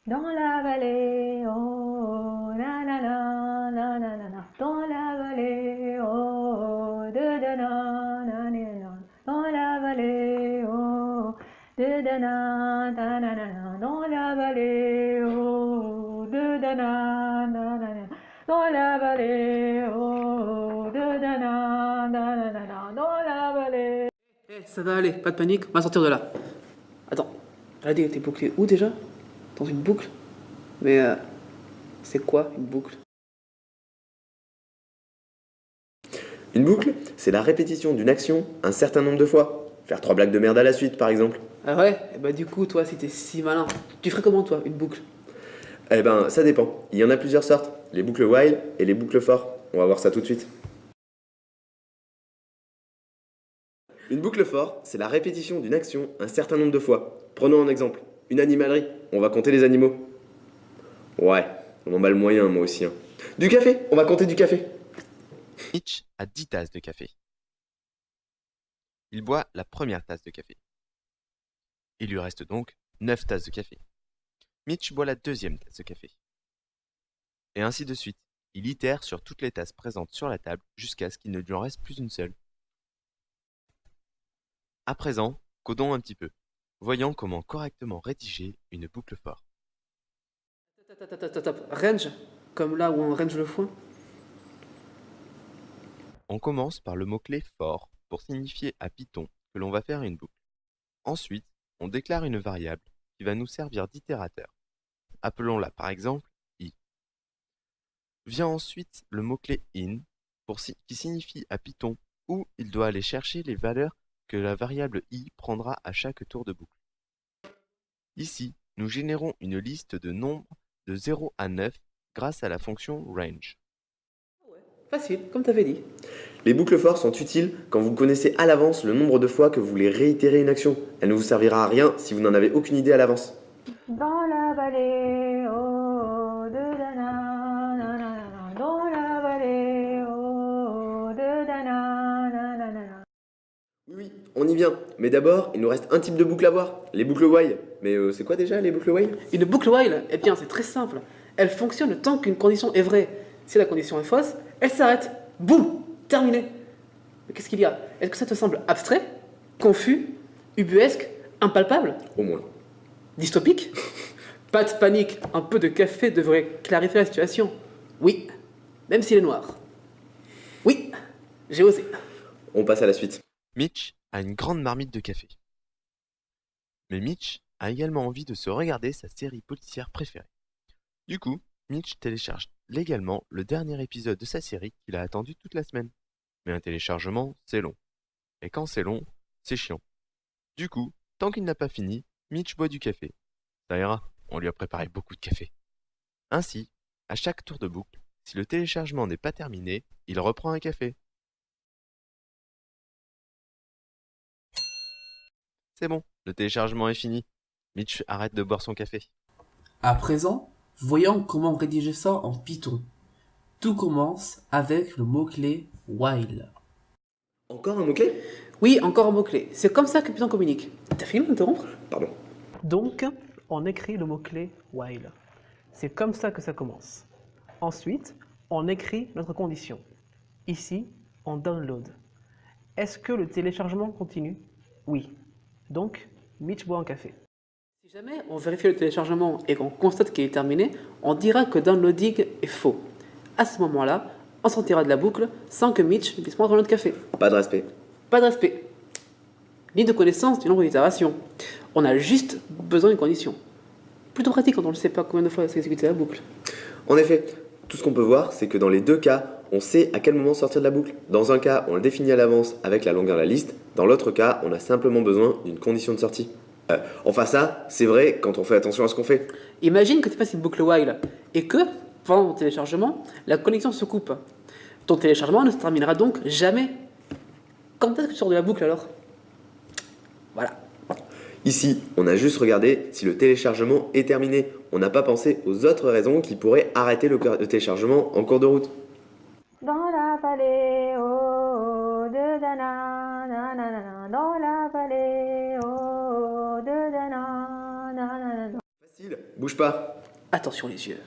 Dans la vallée, oh, na na na na na na na. Dans la vallée, oh, de na na na na. Dans la vallée, oh, de na na na na. Dans la vallée, oh, de na na na na. Dans la vallée, oh, de na na na na. Dans la vallée. Ça va aller, pas de panique, on va sortir de là. Attends, regardez, t'es bouclé où déjà? Dans une boucle? Mais c'est quoi une boucle? Une boucle, c'est la répétition d'une action un certain nombre de fois. Faire 3 blagues de merde à la suite, par exemple. Ah ouais? Et bah du coup, toi, si t'es si malin, tu ferais comment toi, une boucle? Eh ben, ça dépend. Il y en a plusieurs sortes. Les boucles while et les boucles for. On va voir ça tout de suite. Une boucle for, c'est la répétition d'une action un certain nombre de fois. Prenons un exemple. Une animalerie. On va compter les animaux. Ouais, on en bat le moyen, moi aussi. Hein. Du café. On va compter du café. Mitch a 10 tasses de café. Il boit la première tasse de café. Il lui reste donc 9 tasses de café. Mitch boit la deuxième tasse de café. Et ainsi de suite. Il itère sur toutes les tasses présentes sur la table jusqu'à ce qu'il ne lui en reste plus une seule. À présent, codons un petit peu. Voyons comment correctement rédiger une boucle for. Range? Comme là où on range le foin? On commence par le mot-clé for pour signifier à Python que l'on va faire une boucle. Ensuite, on déclare une variable qui va nous servir d'itérateur. Appelons-la par exemple i. Vient ensuite le mot-clé in qui signifie à Python où il doit aller chercher les valeurs que la variable i prendra à chaque tour de boucle. Ici, nous générons une liste de nombres de 0 à 9 grâce à la fonction range. Facile, comme t'avais dit. Les boucles for sont utiles quand vous connaissez à l'avance le nombre de fois que vous voulez réitérer une action. Elle ne vous servira à rien si vous n'en avez aucune idée à l'avance. Dans la vallée, oh, de na na na na. Dans la vallée, oh, de na na na na. Oui, on y vient. Mais d'abord, il nous reste un type de boucle à voir, les boucles while. Mais c'est quoi déjà les boucles while? Une boucle while, eh bien c'est très simple. Elle fonctionne tant qu'une condition est vraie. Si la condition est fausse, elle s'arrête. Boum! Terminé. Mais qu'est-ce qu'il y a? Est-ce que ça te semble abstrait? Confus? Ubuesque? Impalpable? Au moins. Dystopique? Pas de panique, un peu de café devrait clarifier la situation. Oui, même s'il est noir. Oui, j'ai osé. On passe à la suite. Mitch a une grande marmite de café. Mais Mitch a également envie de se regarder sa série policière préférée. Du coup, Mitch télécharge légalement le dernier épisode de sa série qu'il a attendu toute la semaine. Mais un téléchargement, c'est long. Et quand c'est long, c'est chiant. Du coup, tant qu'il n'a pas fini, Mitch boit du café. Ça ira, on lui a préparé beaucoup de café. Ainsi, à chaque tour de boucle, si le téléchargement n'est pas terminé, il reprend un café. C'est bon, le téléchargement est fini. Mitch arrête de boire son café. À présent, voyons comment rédiger ça en Python. Tout commence avec le mot-clé while. Encore un mot-clé? Oui, encore un mot-clé. C'est comme ça que Python communique. T'as fini d'interrompre? Pardon. Donc, on écrit le mot-clé while. C'est comme ça que ça commence. Ensuite, on écrit notre condition. Ici, on download. Est-ce que le téléchargement continue? Oui. Donc, Mitch boit un café. Si jamais on vérifie le téléchargement et qu'on constate qu'il est terminé, on dira que downloading est faux. À ce moment-là, on sortira de la boucle sans que Mitch puisse prendre notre café. Pas de respect. Pas de respect, ni de connaissance du nombre d'itérations. On a juste besoin d'une condition. Plutôt pratique quand on ne sait pas combien de fois s'exécuter la boucle. En effet, tout ce qu'on peut voir, c'est que dans les deux cas, on sait à quel moment sortir de la boucle. Dans un cas, on le définit à l'avance avec la longueur de la liste. Dans l'autre cas, on a simplement besoin d'une condition de sortie. Enfin ça, c'est vrai quand on fait attention à ce qu'on fait. Imagine que tu fasses une boucle while et que, pendant ton téléchargement, la connexion se coupe. Ton téléchargement ne se terminera donc jamais. Quand est-ce que tu sors de la boucle alors? Voilà. Ici, on a juste regardé si le téléchargement est terminé. On n'a pas pensé aux autres raisons qui pourraient arrêter le téléchargement en cours de route. Dans la vallée, oh, de na na na na na. Dans la vallée, oh, de na na na na. Facile. Bouge pas. Attention les yeux.